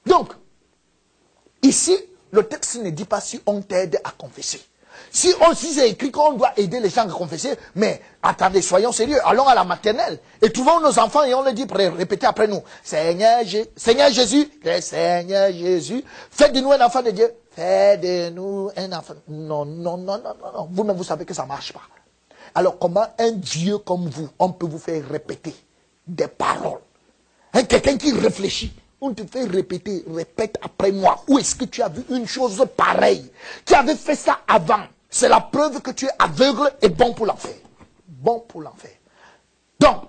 Donc, ici, le texte ne dit pas si on t'aide à confesser. Si c'est écrit qu'on doit aider les gens à confesser, mais attendez, soyons sérieux, allons à la maternelle et trouvons nos enfants et on les dit, répétez après nous, Seigneur Jésus, Seigneur Jésus, faites de nous un enfant de Dieu, faites de nous un enfant. Non, vous-même vous savez que ça ne marche pas. Alors comment un Dieu comme vous, on peut vous faire répéter des paroles? Quelqu'un qui réfléchit, on te fait répéter, répète après moi. Où est-ce que tu as vu une chose pareille? Tu avais fait ça avant. C'est la preuve que tu es aveugle et bon pour l'enfer. Bon pour l'enfer. Donc,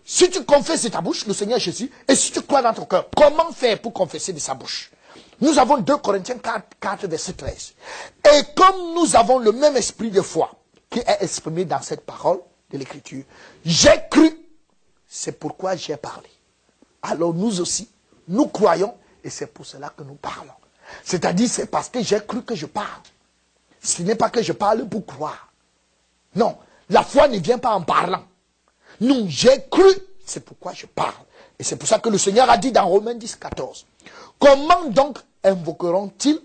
si tu confesses de ta bouche le Seigneur Jésus, et si tu crois dans ton cœur, comment faire pour confesser de sa bouche? Nous avons 2 Corinthiens 4, verset 13. Et comme nous avons le même esprit de foi qui est exprimé dans cette parole de l'Écriture, j'ai cru, c'est pourquoi j'ai parlé. Alors nous aussi, nous croyons, et c'est pour cela que nous parlons. C'est-à-dire, c'est parce que j'ai cru que je parle. Ce n'est pas que je parle pour croire. Non, la foi ne vient pas en parlant. Non, j'ai cru, c'est pourquoi je parle. Et c'est pour ça que le Seigneur a dit dans Romains 10, 14, comment donc invoqueront-ils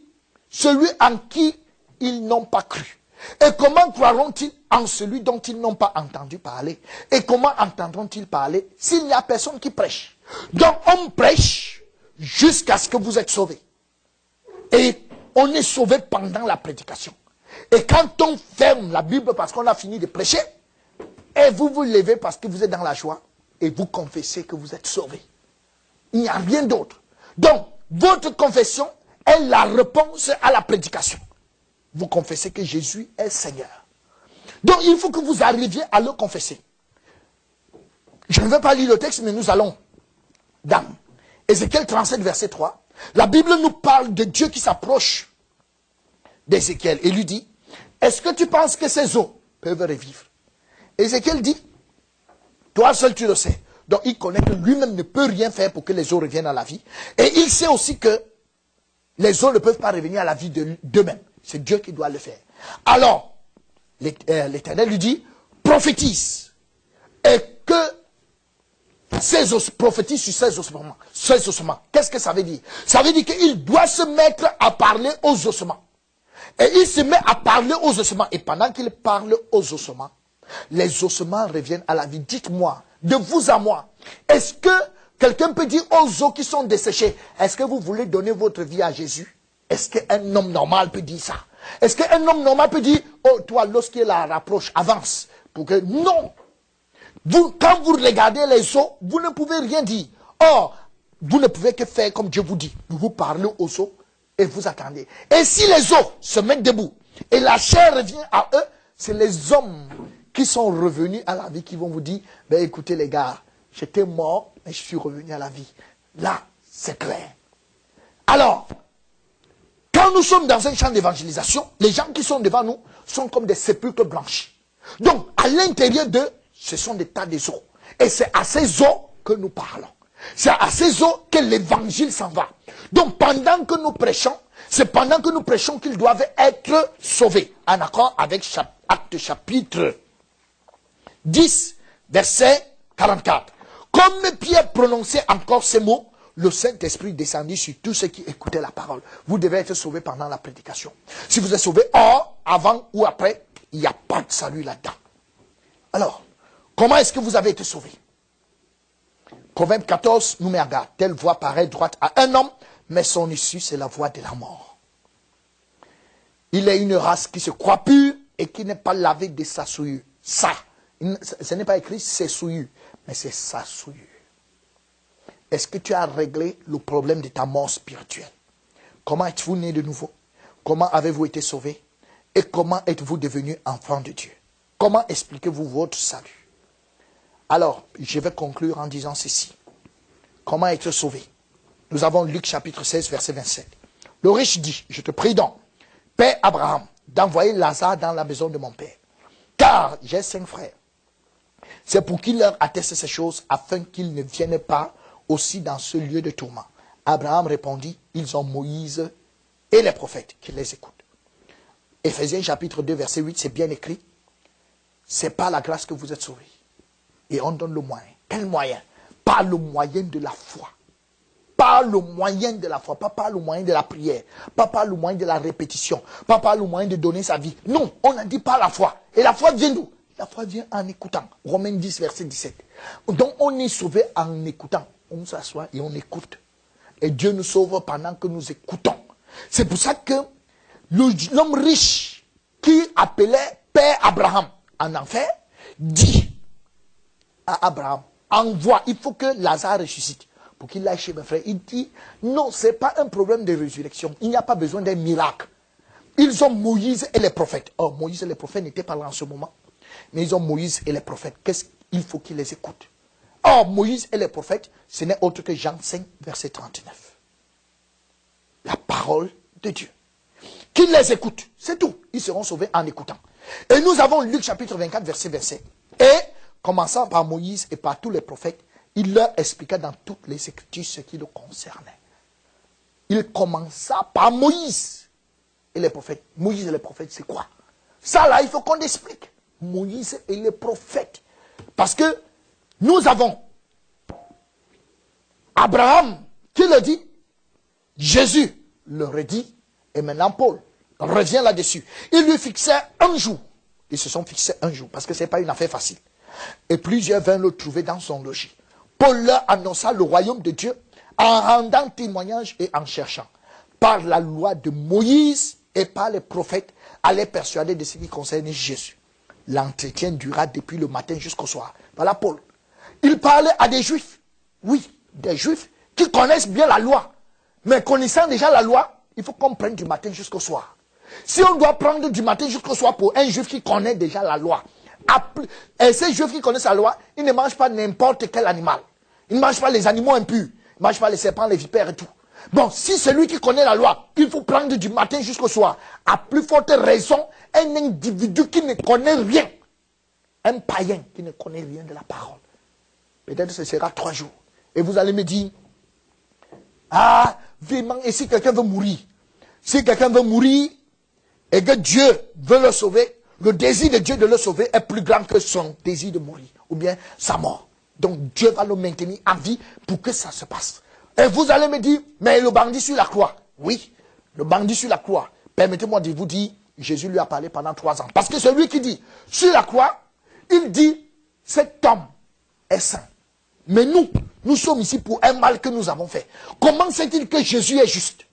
celui en qui ils n'ont pas cru? Et comment croiront-ils en celui dont ils n'ont pas entendu parler? Et comment entendront-ils parler s'il n'y a personne qui prêche? Donc on prêche jusqu'à ce que vous êtes sauvés. Et on est sauvé pendant la prédication. Et quand on ferme la Bible parce qu'on a fini de prêcher, et vous vous levez parce que vous êtes dans la joie, et vous confessez que vous êtes sauvés. Il n'y a rien d'autre. Donc, votre confession est la réponse à la prédication. Vous confessez que Jésus est Seigneur. Donc, il faut que vous arriviez à le confesser. Je ne vais pas lire le texte, mais nous allons dans Ézéchiel 37, verset 3. La Bible nous parle de Dieu qui s'approche d'Ézéchiel et lui dit, est-ce que tu penses que ces eaux peuvent revivre? Ézéchiel dit, toi seul tu le sais. Donc il connaît que lui-même ne peut rien faire pour que les eaux reviennent à la vie. Et il sait aussi que les eaux ne peuvent pas revenir à la vie d'eux-mêmes. C'est Dieu qui doit le faire. Alors, l'Éternel lui dit, prophétise. Et que ces os prophétise sur ces ossements. Ces ossements. Qu'est-ce que ça veut dire? Ça veut dire qu'il doit se mettre à parler aux ossements. Et il se met à parler aux ossements. Et pendant qu'il parle aux ossements, les ossements reviennent à la vie. Dites-moi, de vous à moi, est-ce que quelqu'un peut dire aux os qui sont desséchés, est-ce que vous voulez donner votre vie à Jésus? Est-ce qu'un homme normal peut dire ça? Est-ce qu'un homme normal peut dire, oh toi, lorsqu'il la rapproche, avance? Pour que, non. Vous, quand vous regardez les os, vous ne pouvez rien dire. Or, vous ne pouvez que faire comme Dieu vous dit. Vous parlez aux os et vous attendez. Et si les os se mettent debout et la chair revient à eux, c'est les hommes qui sont revenus à la vie qui vont vous dire, ben écoutez les gars, j'étais mort, mais je suis revenu à la vie. Là, c'est clair. Alors, quand nous sommes dans un champ d'évangélisation, les gens qui sont devant nous sont comme des sépulcres blanchis. Donc, à l'intérieur d'eux, ce sont des tas d'os. Et c'est à ces os que nous parlons. C'est à ces os que l'évangile s'en va. Donc, pendant que nous prêchons, c'est pendant que nous prêchons qu'ils doivent être sauvés. En accord avec Actes chapitre 10, verset 44. Comme Pierre prononçait encore ces mots, le Saint-Esprit descendit sur tous ceux qui écoutaient la parole. Vous devez être sauvés pendant la prédication. Si vous êtes sauvés avant ou après, il n'y a pas de salut là-dedans. Alors, comment est-ce que vous avez été sauvés? Proverbe 14 nous met en garde. Telle voie paraît droite à un homme, mais son issue, c'est la voie de la mort. Il est une race qui se croit pure et qui n'est pas lavée de sa souillure. Ça, ce n'est pas écrit c'est souillure, mais c'est sa souillure. Est-ce que tu as réglé le problème de ta mort spirituelle? Comment êtes-vous né de nouveau? Comment avez-vous été sauvé? Et comment êtes-vous devenu enfant de Dieu? Comment expliquez-vous votre salut? Alors, je vais conclure en disant ceci. Comment être sauvé? Nous avons Luc chapitre 16, verset 27. Le riche dit, je te prie donc, Père Abraham, d'envoyer Lazare dans la maison de mon père. Car j'ai 5 frères. C'est pour qu'il leur atteste ces choses, afin qu'ils ne viennent pas aussi dans ce lieu de tourment. Abraham répondit, ils ont Moïse et les prophètes qui les écoutent. Éphésiens chapitre 2, verset 8, c'est bien écrit. C'est par la grâce que vous êtes sauvés. Et on donne le moyen. Quel moyen? Par le moyen de la foi. par le moyen de la foi, pas par le moyen de la prière, pas par le moyen de la répétition, pas par le moyen de donner sa vie. Non, on a dit par la foi. Et la foi vient d'où? La foi vient en écoutant. Romains 10, verset 17. Donc on est sauvé en écoutant. On s'assoit et on écoute. Et Dieu nous sauve pendant que nous écoutons. C'est pour ça que l'homme riche qui appelait Père Abraham en enfer dit à Abraham, envoie, il faut que Lazare ressuscite pour qu'il aille chez mes frères. Il dit, non, ce n'est pas un problème de résurrection. Il n'y a pas besoin d'un miracle. Ils ont Moïse et les prophètes. Oh, Moïse et les prophètes n'étaient pas là en ce moment. Mais ils ont Moïse et les prophètes. Qu'est-ce qu'il faut qu'ils les écoutent? Oh, Moïse et les prophètes, ce n'est autre que Jean 5, verset 39. La parole de Dieu. Qu'ils les écoutent, c'est tout. Ils seront sauvés en écoutant. Et nous avons Luc chapitre 24, verset 27. Et, commençant par Moïse et par tous les prophètes, il leur expliqua dans toutes les Écritures ce qui le concernait. Il commença par Moïse et les prophètes. Moïse et les prophètes, c'est quoi? Ça là, il faut qu'on explique. Moïse et les prophètes. Parce que nous avons Abraham qui le dit, Jésus le redit, et maintenant Paul revient là-dessus. Il lui fixait un jour. Ils se sont fixés un jour, parce que ce n'est pas une affaire facile. Et plusieurs vinrent le trouver dans son logis. Paul leur annonça le royaume de Dieu en rendant témoignage et en cherchant, par la loi de Moïse et par les prophètes, à les persuader de ce qui concernait Jésus. L'entretien dura depuis le matin jusqu'au soir. Voilà Paul. Il parlait à des juifs. Oui, des juifs qui connaissent bien la loi. Mais connaissant déjà la loi, il faut qu'on prenne du matin jusqu'au soir. Si on doit prendre du matin jusqu'au soir pour un juif qui connaît déjà la loi, et ces juifs qui connaissent la loi, ils ne mangent pas n'importe quel animal. Ils ne mangent pas les animaux impurs. Ils ne mangent pas les serpents, les vipères et tout. Bon, si celui qui connaît la loi, il faut prendre du matin jusqu'au soir, à plus forte raison, un individu qui ne connaît rien, un païen qui ne connaît rien de la parole. Peut-être que ce sera 3 jours. Et vous allez me dire, ah, vraiment, et si quelqu'un veut mourir? Si quelqu'un veut mourir et que Dieu veut le sauver, le désir de Dieu de le sauver est plus grand que son désir de mourir, ou bien sa mort. Donc Dieu va le maintenir en vie pour que ça se passe. Et vous allez me dire, mais le bandit sur la croix. Oui, le bandit sur la croix. Permettez-moi de vous dire, Jésus lui a parlé pendant 3 ans. Parce que celui qui dit, sur la croix, il dit, cet homme est saint. Mais nous sommes ici pour un mal que nous avons fait. Comment sait-il que Jésus est juste?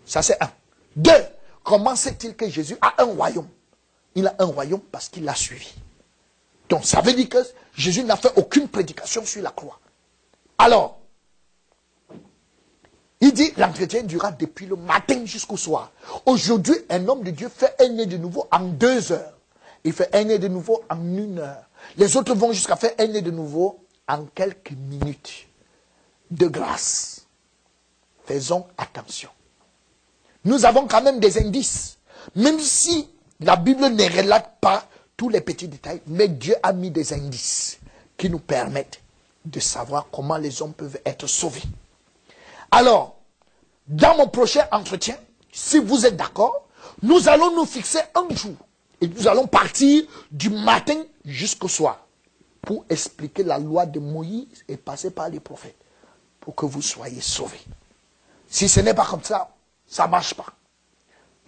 Ça c'est 1. 2, comment sait-il que Jésus a un royaume? Il a un royaume parce qu'il l'a suivi. Donc ça veut dire que Jésus n'a fait aucune prédication sur la croix. Alors, il dit, l'entretien dura depuis le matin jusqu'au soir. Aujourd'hui, un homme de Dieu fait un né de nouveau en 2 heures. Il fait un né de nouveau en 1 heure. Les autres vont jusqu'à faire un né de nouveau en quelques minutes. De grâce. Faisons attention. Nous avons quand même des indices. Même si la Bible ne relate pas tous les petits détails, mais Dieu a mis des indices qui nous permettent de savoir comment les hommes peuvent être sauvés. Alors, dans mon prochain entretien, si vous êtes d'accord, nous allons nous fixer un jour. Et nous allons partir du matin jusqu'au soir pour expliquer la loi de Moïse et passer par les prophètes pour que vous soyez sauvés. Si ce n'est pas comme ça, ça ne marche pas.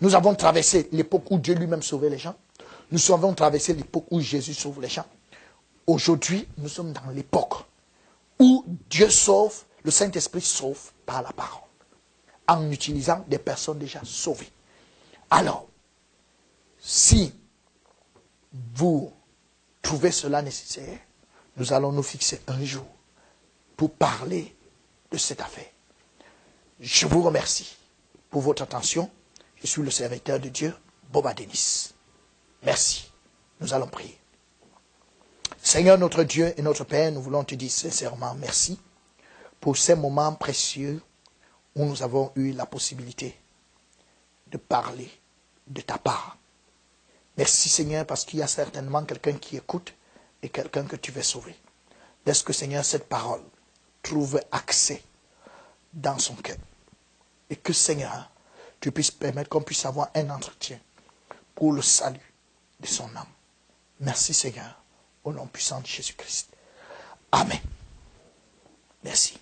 Nous avons traversé l'époque où Dieu lui-même sauvait les gens. Nous avons traversé l'époque où Jésus sauve les gens. Aujourd'hui, nous sommes dans l'époque où Dieu sauve, le Saint-Esprit sauve par la parole, en utilisant des personnes déjà sauvées. Alors, si vous trouvez cela nécessaire, nous allons nous fixer un jour pour parler de cette affaire. Je vous remercie pour votre attention. Je suis le serviteur de Dieu, Boba Denis. Merci. Nous allons prier. Seigneur notre Dieu et notre Père, nous voulons te dire sincèrement merci pour ces moments précieux où nous avons eu la possibilité de parler de ta part. Merci Seigneur parce qu'il y a certainement quelqu'un qui écoute et quelqu'un que tu veux sauver. Laisse que Seigneur cette parole trouve accès dans son cœur. Et que Seigneur, tu puisses permettre qu'on puisse avoir un entretien pour le salut de son âme. Merci Seigneur, au nom puissant de Jésus-Christ. Amen. Merci.